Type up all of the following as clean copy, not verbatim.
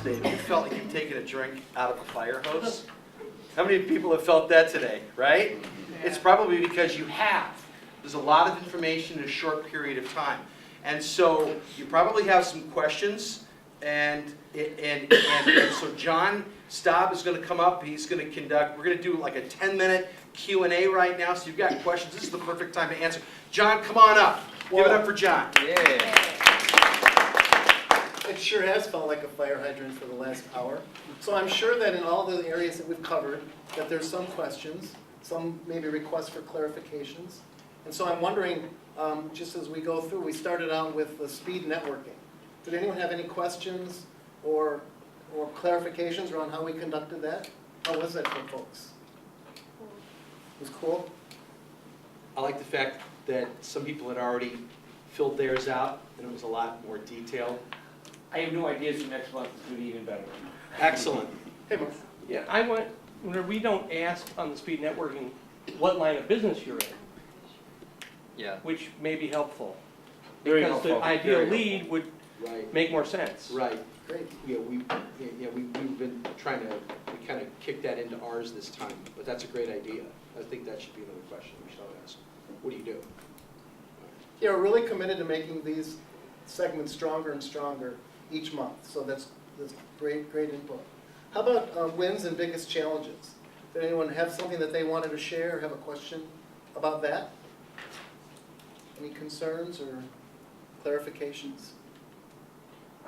today, have you felt like you've taken a drink out of a fire hose? How many people have felt that today, right? Yeah. It's probably because you have. There's a lot of information in a short period of time. And so you probably have some questions, and so John Staub is going to come up. He's going to conduct, we're going to do like a 10-minute Q&A right now, so you've got questions. This is the perfect time to answer. John, come on up. Give it up for John. Yeah. It sure has felt like a fire hydrant for the last hour. So I'm sure that in all the areas that we've covered, that there's some questions, some maybe requests for clarifications. And so I'm wondering, just as we go through, we started out with the speed networking. Did anyone have any questions or clarifications around how we conducted that? How was that for folks? It was cool? I like the fact that some people had already filled theirs out, and it was a lot more detailed. I have no idea, so next month is going to be even better. Excellent. Hey, Mark. Yeah, we don't ask on the speed networking what line of business you're in. Yeah. Which may be helpful. Very Because helpful. the ideal lead would Right. make more sense. Right. Great. Yeah, we've been trying to, we kind of kicked that into ours this time, but that's a great idea. I think that should be another question we should ask. What do you do? Yeah, we're really committed to making these segments stronger and stronger each month. So that's great input. How about wins and biggest challenges? Did anyone have something that they wanted to share or have a question about that? Any concerns or clarifications?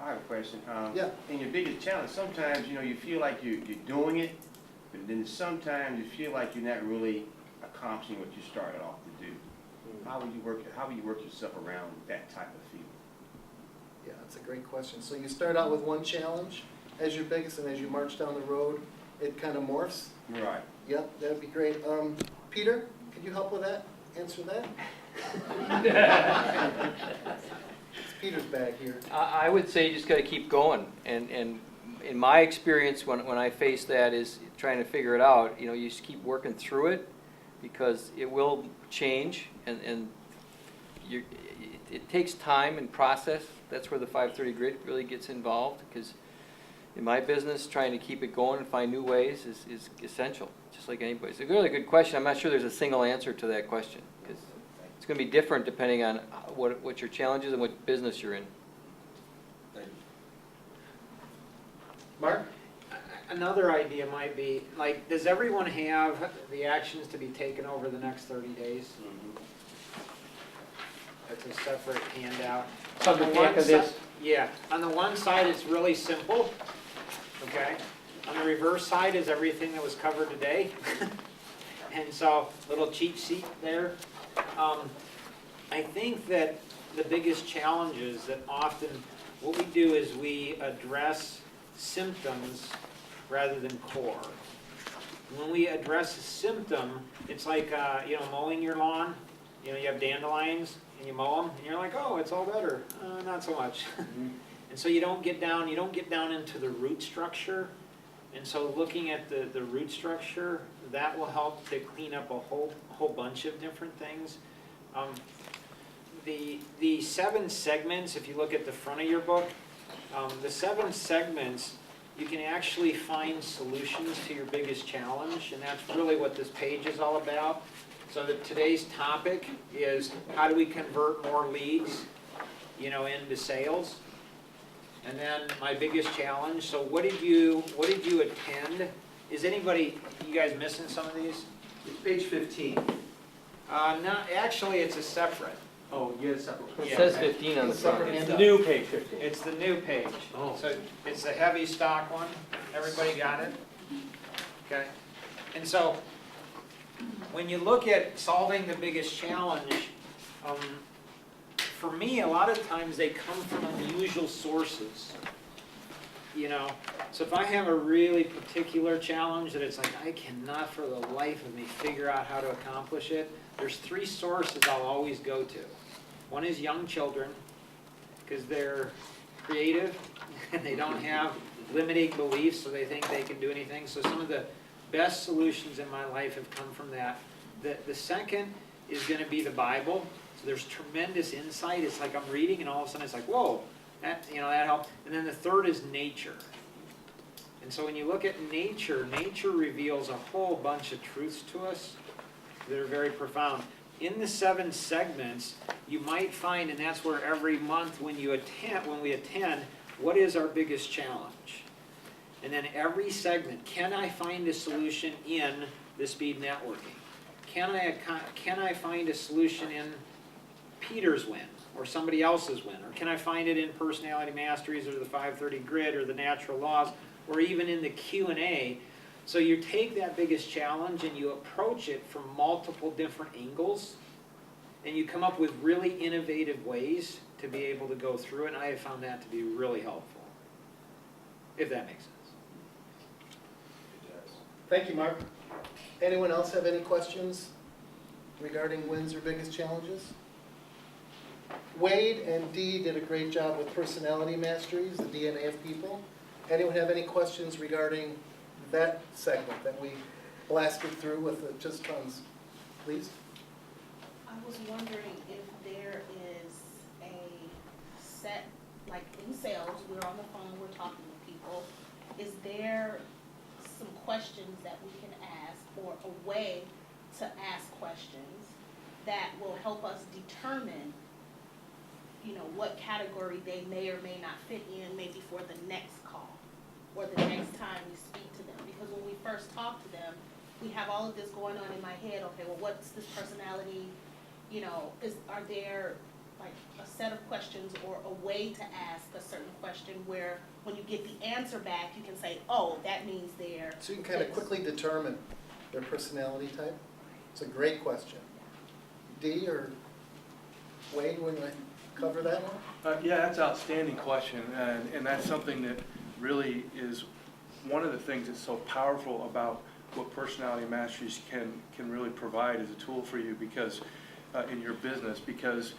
I have a question. Yeah. In your biggest challenge, sometimes you feel like you're doing it, but then sometimes you feel like you're not really accomplishing what you started off to do. How will you work yourself around that type of feeling? Yeah, that's a great question. So you start out with one challenge as your biggest, and as you march down the road, it kind of morphs. Right. Yep, that would be great. Peter, could you help with that? Answer that? It's Peter's bag here. I would say you just got to keep going, and in my experience, when I face that, is trying to figure it out. You just keep working through it, because it will change, and it takes time and process. That's where the 530 grit really gets involved, because in my business, trying to keep it going and find new ways is essential, just like anybody. It's a really good question. I'm not sure there's a single answer to that question, because it's going to be different depending on what your challenge is and what business you're in. Mark? Another idea might be, like, does everyone have the actions to be taken over the next 30 days? That's a separate handout. So the back of this. Yeah, on the one side it's really simple, okay? On the reverse side is everything that was covered today. And so, little cheat sheet there. I think that the biggest challenge is that often what we do is we address symptoms rather than core. When we address a symptom, it's like mowing your lawn. You have dandelions and you mow them, and you're like, oh, it's all better. Not so much. And so you don't get down into the root structure. And so looking at the root structure, that will help to clean up a whole bunch of different things. The 7 segments, if you look at the front of your book, the 7 segments, you can actually find solutions to your biggest challenge, and that's really what this page is all about. So today's topic is how do we convert more leads, into sales. And then my biggest challenge. So what did you attend? Is you guys missing some of these? It's page 15. No, actually it's a separate. Oh, you had a separate. It says 15 on the front. It's the new page 15. It's the new page. Oh. So it's the heavy stock one. Everybody got it? Okay. And so when you look at solving the biggest challenge, for me, a lot of times they come from unusual sources. So if I have a really particular challenge that it's like I cannot for the life of me figure out how to accomplish it, there's 3 sources I'll always go to. One is young children, because they're creative and they don't have limiting beliefs, so they think they can do anything. So some of the best solutions in my life have come from that. The second is going to be the Bible. So there's tremendous insight. It's like I'm reading and all of a sudden it's like, whoa, that helped. And then the third is nature. And so when you look at nature, nature reveals a whole bunch of truths to us that are very profound. In the 7 segments, you might find, and that's where every month when we attend, what is our biggest challenge? And then every segment, can I find a solution in the speed networking? Can I find a solution in Peter's win or somebody else's win? Or can I find it in personality masteries or the 530 grid or the natural laws or even in the Q&A? So you take that biggest challenge and you approach it from multiple different angles and you come up with really innovative ways to be able to go through it. And I have found that to be really helpful, if that makes sense. Thank you, Mark. Anyone else have any questions regarding wins or biggest challenges? Wade and Dee did a great job with personality masteries, the DNA of people. Anyone have any questions regarding that segment that we blasted through with just tons? Please. I was wondering if there is a set, like in sales, we're on the phone, we're talking to people. Is there some questions that we can ask or a way to ask questions that will help us determine, you know, what category they may or may not fit in maybe for the next call or the next time we speak to them? Because when we first talk to them, we have all of this going on in my head. Okay, well, what's this personality? You know, are there like a set of questions or a way to ask a certain question where when you get the answer back, you can say, oh, that means they're So you can kind of quickly determine their personality type? It's a great question. Dee or Wade, would you cover that one? Yeah, that's an outstanding question, and that's something that really is one of the things that's so powerful about what personality masteries can really provide as a tool for you, because in your business, because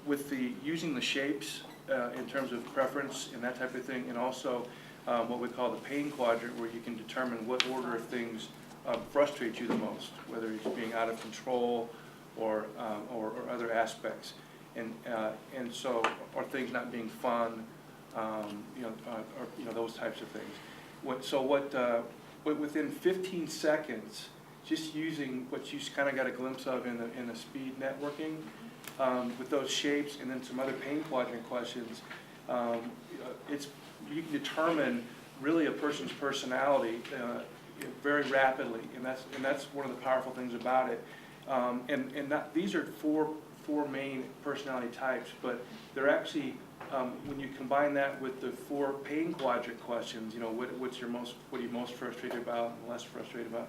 with using the shapes in terms of preference and that type of thing, and also what we call the pain quadrant, where you can determine what order of things frustrate you the most, whether it's being out of control or other aspects, and so, or things not being fun, or those types of things. Within 15 seconds, just using what you kind of got a glimpse of in the speed networking, with those shapes and then some other pain quadrant questions, you can determine really a person's personality very rapidly, and that's one of the powerful things about it. These are four main personality types, but they're actually, when you combine that with the 4 pain quadrant questions, what are you most frustrated about and less frustrated about,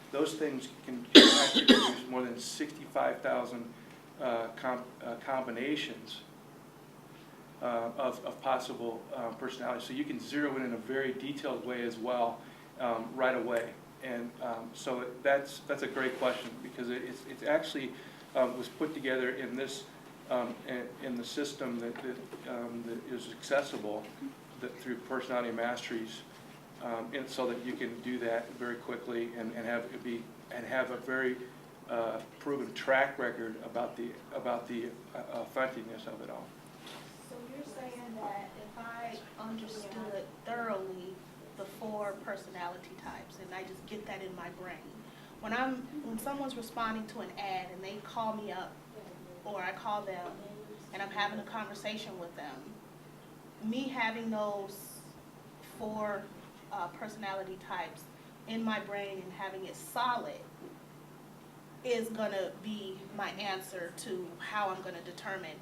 those things can actually produce more than 65,000 combinations of possible personalities. So you can zero in a very detailed way as well, right away. And so that's a great question, because it's actually was put together in this in the system that is accessible through personality masteries, and so that you can do that very quickly and have a very proven track record about the authenticness of it all. So you're saying that if I understood thoroughly the 4 personality types and I just get that in my brain, when someone's responding to an ad and they call me up or I call them and I'm having a conversation with them, me having those 4 personality types in my brain and having it solid is going to be my answer to how I'm going to determine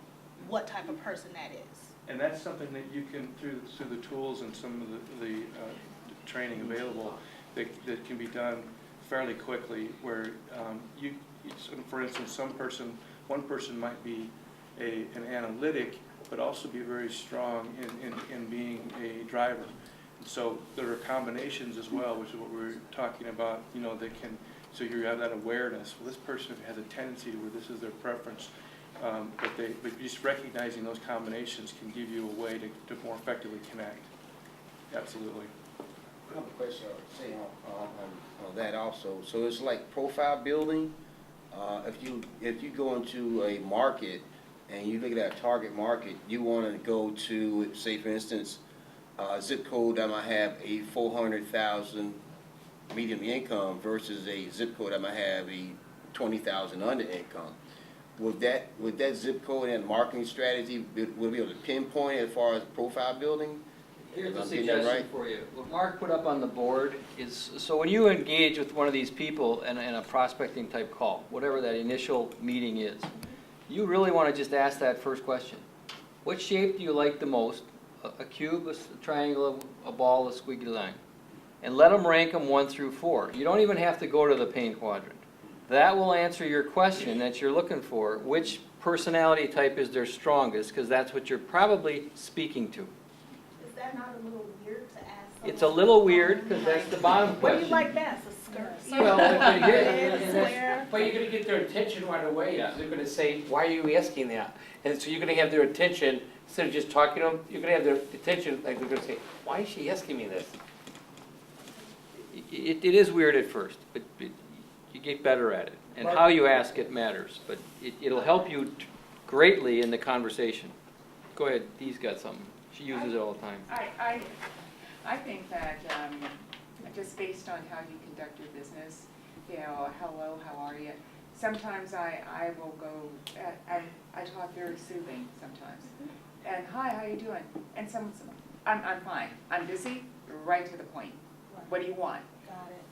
what type of person that is. And that's something that you can, through the tools and some of the training available, that can be done fairly quickly, where for instance, one person might be an analytic, but also be very strong in being a driver. So there are combinations as well, which is what we're talking about, that can, so you have that awareness. Well, this person has a tendency to where this is their preference, but just recognizing those combinations can give you a way to more effectively connect. Absolutely. I have a question on that also. So it's like profile building. If you go into a market and you look at that target market, you want to go to, say for instance, zip code that might have a 400,000 median income versus a zip code that might have a 20,000 under income. Would that zip code and marketing strategy, will be able to pinpoint as far as profile building? Here's Am a I getting that suggestion right? for you. What Mark put up on the board is, so when you engage with one of these people in a prospecting type call, whatever that initial meeting is, you really want to just ask that first question. What shape do you like the most? A cube, a triangle, a ball, a squiggly line? And let them rank them 1 through 4. You don't even have to go to the pain quadrant. That will answer your question that you're looking for. Which personality type is their strongest? Because that's what you're probably speaking to. Is that not a little weird to ask someone? It's a little weird because that's the bottom What do you question. like best, a skirt? Well, but here- Red, square? But you're gonna get their attention right away, Yeah. they're gonna say, why are you asking that? And so you're gonna have their attention, instead of just talking to them, you're gonna have their attention, like they're gonna say, why is she asking me this? It is weird at first, but you get better at it. And how you ask it matters, but it'll help you greatly in the conversation. Go ahead, Dee's got something. She uses it all the time. I think that, just based on how you conduct your business, you know, hello, how are you? Sometimes I will go, I talk very soothing sometimes. And hi, how you doing? And someone's, I'm fine, I'm busy, right to the point. What do you want? Got it.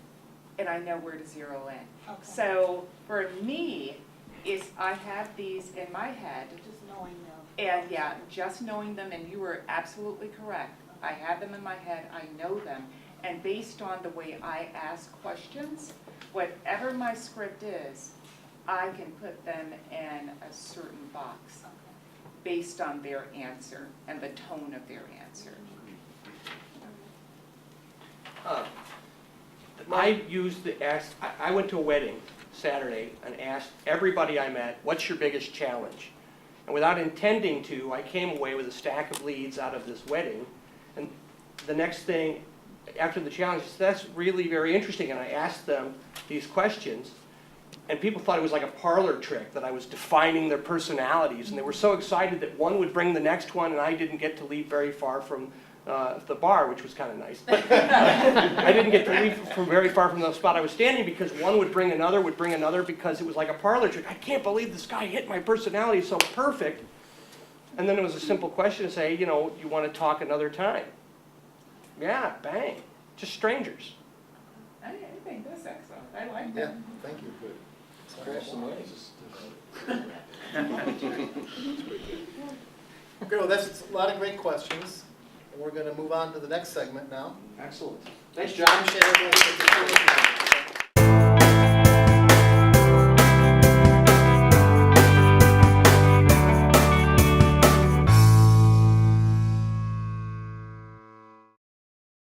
And I know where to zero in. Okay. So for me, is I have these in my head, Just knowing them. and yeah, just knowing them, and you were absolutely correct. I have them in my head, I know them, and based on the way I ask questions, whatever my script is, I can put them in a certain box based on their answer and the tone of their answer. I used I went to a wedding Saturday and asked everybody I met, what's your biggest challenge? And without intending to, I came away with a stack of leads out of this wedding. And the next thing, after the challenge, that's really very interesting. And I asked them these questions. And people thought it was like a parlor trick, that I was defining their personalities. And they were so excited that one would bring the next one, and I didn't get to leave very far from the bar, which was kind of nice. But I didn't get to leave from very far from the spot I was standing, because one would bring another, because it was like a parlor trick. I can't believe this guy hit my personality so perfect. And then it was a simple question to say, you know, you want to talk another time? Yeah, bang. Just strangers. I think that's excellent, I like Yeah, that. thank you. Good. Okay, well, that's a lot of great questions. And we're going to move on to the next segment now. Excellent. Thanks, John. Appreciate everybody.